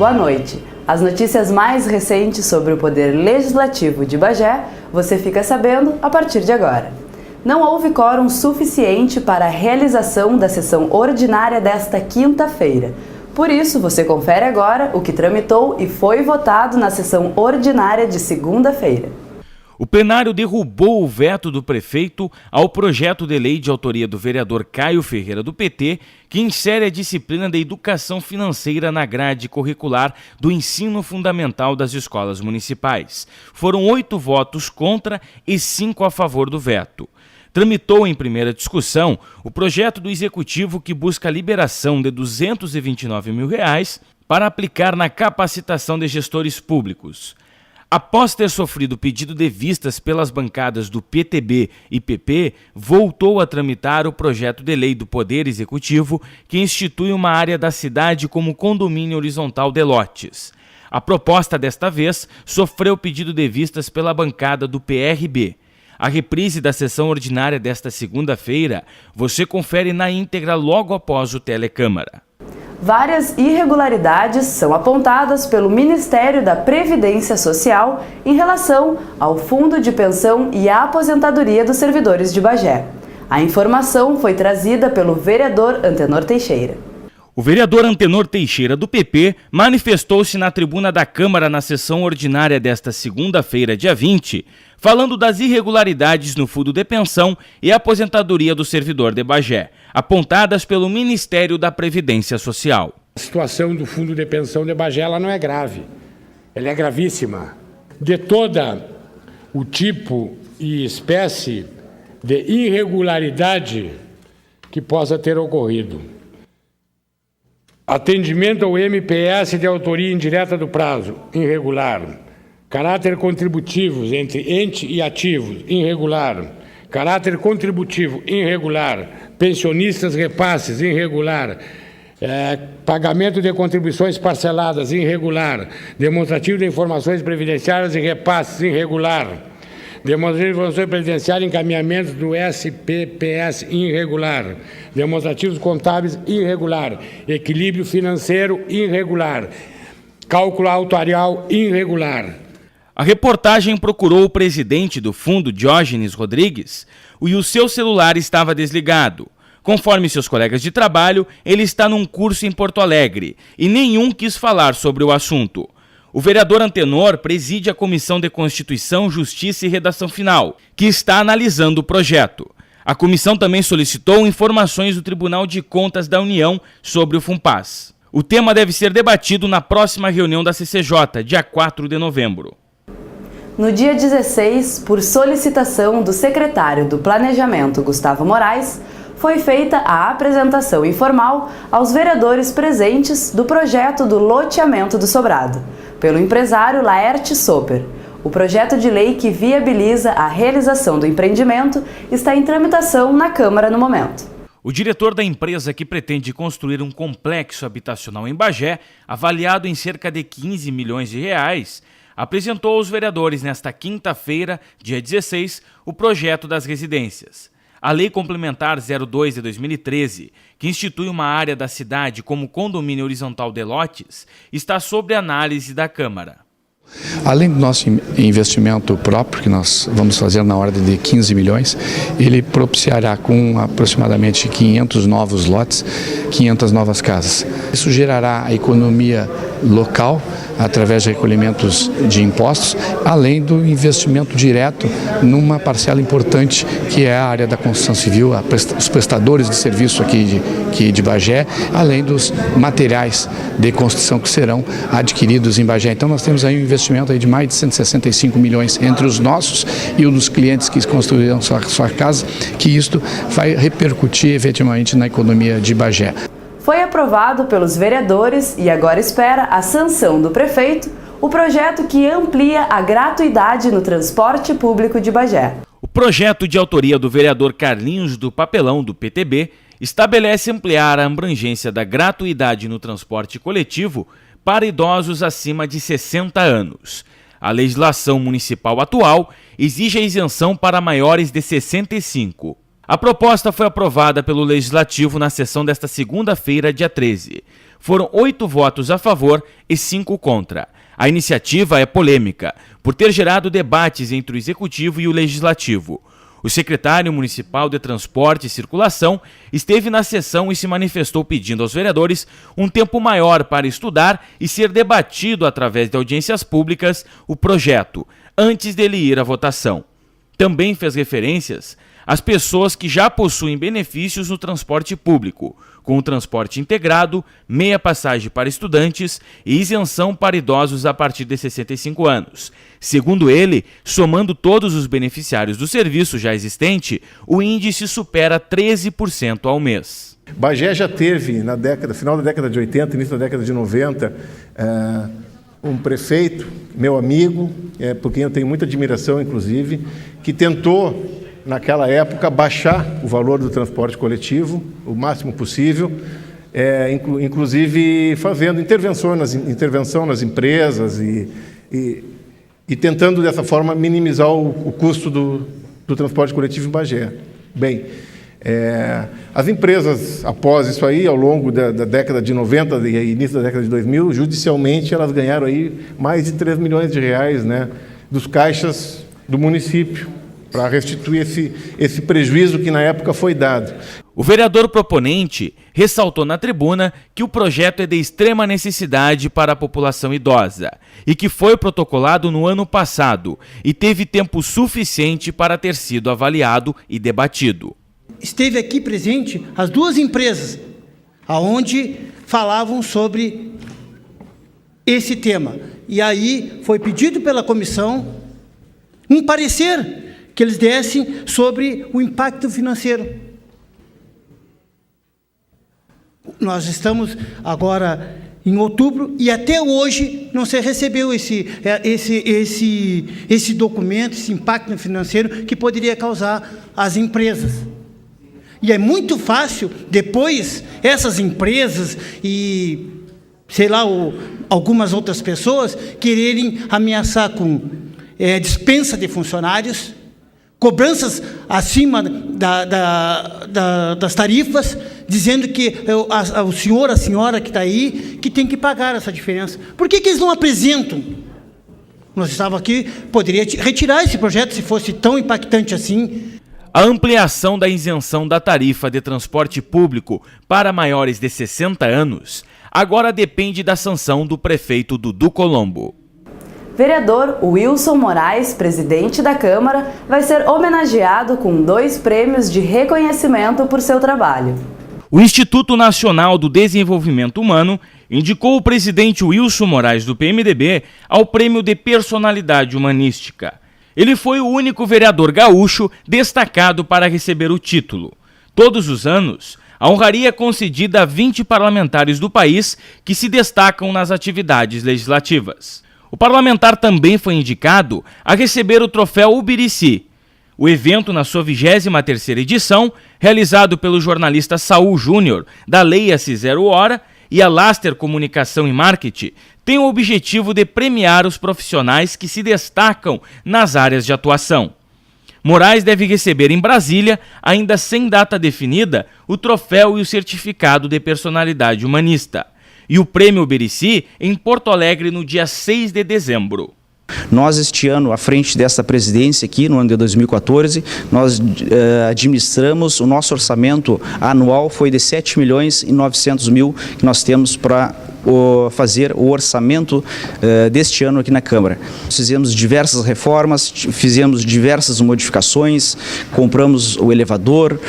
boa noite. As notícias mais recentes sobre o Poder Legislativo de Bagé, você fica sabendo a partir de agora. Não houve quórum suficiente para a realização da sessão ordinária desta quinta-feira. Por isso, você confere agora o que tramitou e foi votado na sessão ordinária de segunda-feira. O plenário derrubou o veto do prefeito ao projeto de lei de autoria do vereador Caio Ferreira, do PT, que insere a disciplina de educação financeira na grade curricular do ensino fundamental das escolas municipais. Foram 8 votos contra e 5 a favor do veto. Tramitou em primeira discussão o projeto do Executivo que busca a liberação de R$ 229 mil para aplicar na capacitação de gestores públicos. Após ter sofrido pedido de vistas pelas bancadas do PTB e PP, voltou a tramitar o projeto de lei do Poder Executivo que institui uma área da cidade como condomínio horizontal de lotes. A proposta desta vez sofreu pedido de vistas pela bancada do PRB. A reprise da sessão ordinária desta segunda-feira você confere na íntegra logo após o Telecâmara. Várias irregularidades são apontadas pelo Ministério da Previdência Social em relação ao Fundo de Pensão e Aposentadoria dos Servidores de Bagé. A informação foi trazida pelo vereador Antenor Teixeira. O vereador Antenor Teixeira, do PP, manifestou-se na tribuna da Câmara na sessão ordinária desta segunda-feira, dia 20, falando das irregularidades no Fundo de Pensão e Aposentadoria do Servidor de Bagé, apontadas pelo Ministério da Previdência Social. A situação do Fundo de Pensão de Bagé ela não é grave, ela é gravíssima. De toda o tipo e espécie de irregularidade que possa ter ocorrido. Atendimento ao MPS de autoria indireta do prazo, irregular. Caráter contributivo entre ente e ativos, irregular. Caráter contributivo, irregular. Pensionistas repasses, irregular. Pagamento de contribuições parceladas, irregular. Demonstrativo de informações previdenciárias e repasses, irregular. Demonstrativo de informações previdenciárias e encaminhamentos do SPPS, irregular. Demonstrativos contábeis, irregular. Equilíbrio financeiro, irregular. Cálculo autuarial, irregular. A reportagem procurou o presidente do fundo, Diógenes Rodrigues, e o seu celular estava desligado. Conforme seus colegas de trabalho, ele está num curso em Porto Alegre e nenhum quis falar sobre o assunto. O vereador Antenor preside a Comissão de Constituição, Justiça e Redação Final, que está analisando o projeto. A comissão também solicitou informações do Tribunal de Contas da União sobre o FUNPAS. O tema deve ser debatido na próxima reunião da CCJ, dia 4 de novembro. No dia 16, por solicitação do secretário do Planejamento, Gustavo Moraes, foi feita a apresentação informal aos vereadores presentes do projeto do loteamento do Sobrado, pelo empresário Laerte Soper. O projeto de lei que viabiliza a realização do empreendimento está em tramitação na Câmara no momento. O diretor da empresa que pretende construir um complexo habitacional em Bagé, avaliado em cerca de 15 milhões de reais, apresentou aos vereadores nesta quinta-feira, dia 16, o projeto das residências. A Lei Complementar 02 de 2013, que institui uma área da cidade como condomínio horizontal de lotes, está sob análise da Câmara. Além do nosso investimento próprio, que nós vamos fazer na ordem de 15 milhões, ele propiciará com aproximadamente 500 novos lotes, 500 novas casas. Isso gerará a economia local, através de recolhimentos de impostos, além do investimento direto numa parcela importante que é a área da construção civil, os prestadores de serviço aqui de Bagé, além dos materiais de construção que serão adquiridos em Bagé. Então nós temos aí um investimento aí de mais de 165 milhões entre os nossos e os dos clientes que construíram sua casa, que isto vai repercutir efetivamente na economia de Bagé. Foi aprovado pelos vereadores e agora espera a sanção do prefeito o projeto que amplia a gratuidade no transporte público de Bagé. O projeto de autoria do vereador Carlinhos do Papelão, do PTB, estabelece ampliar a abrangência da gratuidade no transporte coletivo para idosos acima de 60 anos. A legislação municipal atual exige a isenção para maiores de 65. A proposta foi aprovada pelo Legislativo na sessão desta segunda-feira, dia 13. foram 8 votos a favor e 5 contra. A iniciativa é polêmica, por ter gerado debates entre o Executivo e o Legislativo. O secretário municipal de Transporte e Circulação esteve na sessão e se manifestou pedindo aos vereadores um tempo maior para estudar e ser debatido através de audiências públicas o projeto, antes dele ir à votação. Também fez referências às pessoas que já possuem benefícios no transporte público, com o transporte integrado, meia passagem para estudantes e isenção para idosos a partir de 65 anos. Segundo ele, somando todos os beneficiários do serviço já existente, o índice supera 13% ao mês. Bagé já teve, final da década de 80, início da década de 90, um prefeito, meu amigo, por quem eu tenho muita admiração, inclusive, que tentou, naquela época, baixar o valor do transporte coletivo o máximo possível, inclusive fazendo intervenção nas empresas e tentando, dessa forma, minimizar o custo do transporte coletivo em Bagé. Bem, as empresas, após isso aí, ao longo da década de 90 e início da década de 2000, judicialmente elas ganharam aí mais de 3 milhões de reais, né, dos caixas do município, para restituir esse prejuízo que na época foi dado. O vereador proponente ressaltou na tribuna que o projeto é de extrema necessidade para a população idosa e que foi protocolado no ano passado e teve tempo suficiente para ter sido avaliado e debatido. Esteve aqui presente as 2 empresas, aonde falavam sobre esse tema. E aí foi pedido pela comissão um parecer que eles dessem sobre o impacto financeiro. Nós estamos agora em outubro e até hoje não se recebeu esse documento, esse impacto financeiro que poderia causar às empresas. E é muito fácil depois essas empresas e, sei lá, algumas outras pessoas quererem ameaçar com dispensa de funcionários, cobranças acima das tarifas, dizendo que o senhor, a senhora que está aí, que tem que pagar essa diferença. Por que eles não apresentam? Nós estávamos aqui, poderia retirar esse projeto se fosse tão impactante assim. A ampliação da isenção da tarifa de transporte público para maiores de 60 anos agora depende da sanção do prefeito Dudu Colombo. Vereador Wilson Moraes, presidente da Câmara, vai ser homenageado com 2 prêmios de reconhecimento por seu trabalho. O Instituto Nacional do Desenvolvimento Humano indicou o presidente Wilson Moraes do PMDB ao Prêmio de Personalidade Humanística. Ele foi o único vereador gaúcho destacado para receber o título. Todos os anos, a honraria é concedida a 20 parlamentares do país que se destacam nas atividades legislativas. O parlamentar também foi indicado a receber o troféu Ubirici. O evento, na sua 23ª edição, realizado pelo jornalista Saul Júnior, da Leia-se Zero Hora, e a Laster Comunicação e Marketing, tem o objetivo de premiar os profissionais que se destacam nas áreas de atuação. Moraes deve receber em Brasília, ainda sem data definida, o troféu e o certificado de personalidade humanista. E o Prêmio Ubirici em Porto Alegre no dia 6 de dezembro. Nós, este ano, à frente dessa presidência aqui, no ano de 2014, nós administramos, o nosso orçamento anual foi de 7.900.000 que nós temos para fazer o orçamento deste ano aqui na Câmara. Nós fizemos diversas reformas, fizemos diversas modificações, compramos o elevador,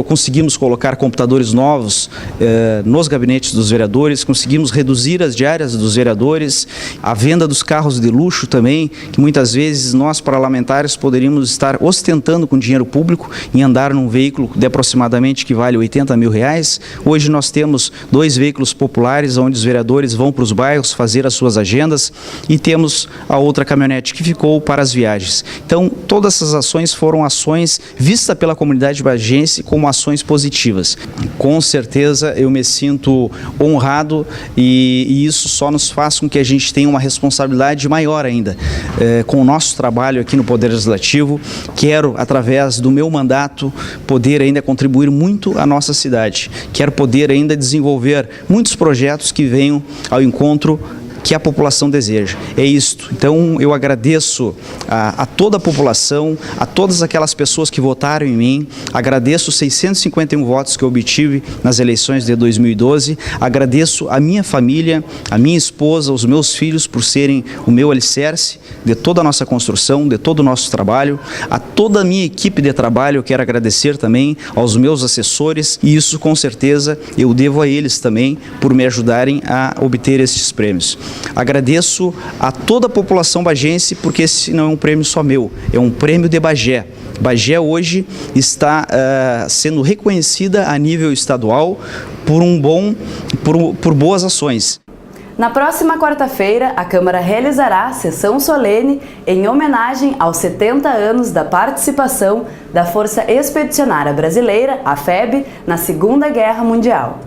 conseguimos colocar computadores novos nos gabinetes dos vereadores, conseguimos reduzir as diárias dos vereadores, a venda dos carros de luxo também, que muitas vezes nós parlamentares poderíamos estar ostentando com dinheiro público em andar num veículo de aproximadamente que vale R$80 mil. Hoje nós temos 2 veículos populares onde os vereadores vão para os bairros fazer as suas agendas e temos a outra caminhonete que ficou para as viagens. Então, todas essas ações foram ações vistas pela comunidade bagense bagiense como ações positivas. Com certeza eu me sinto honrado e isso só nos faz com que a gente tenha uma responsabilidade maior ainda com o nosso trabalho aqui no Poder Legislativo. Quero, através do meu mandato, poder ainda contribuir muito à nossa cidade. Quero poder ainda desenvolver muitos projetos que venham ao encontro que a população deseja. É isto. Então eu agradeço a toda a população, a todas aquelas pessoas que votaram em mim, agradeço os 651 votos que eu obtive nas eleições de 2012, agradeço a minha família, a minha esposa, os meus filhos por serem o meu alicerce de toda a nossa construção, de todo o nosso trabalho, a toda a minha equipe de trabalho eu quero agradecer também, aos meus assessores, e isso com certeza eu devo a eles também por me ajudarem a obter estes prêmios. Agradeço a toda a população bagiense, porque esse não é um prêmio só meu, é um prêmio de Bagé. Bagé hoje está sendo reconhecida a nível estadual por boas ações. Na próxima quarta-feira, a Câmara realizará sessão solene em homenagem aos 70 anos da participação da Força Expedicionária Brasileira, a FEB, na Segunda Guerra Mundial.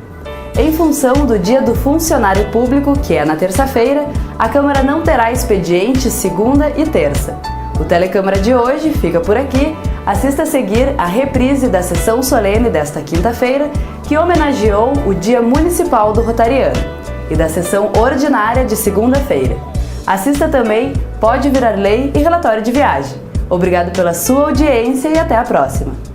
Em função do Dia do Funcionário Público, que é na terça-feira, a Câmara não terá expediente segunda e terça. O Telecâmara de hoje fica por aqui. Assista a seguir a reprise da sessão solene desta quinta-feira, que homenageou o Dia Municipal do Rotariano, e da sessão ordinária de segunda-feira. Assista também Pode Virar Lei e Relatório de Viagem. Obrigado pela sua audiência e até a próxima!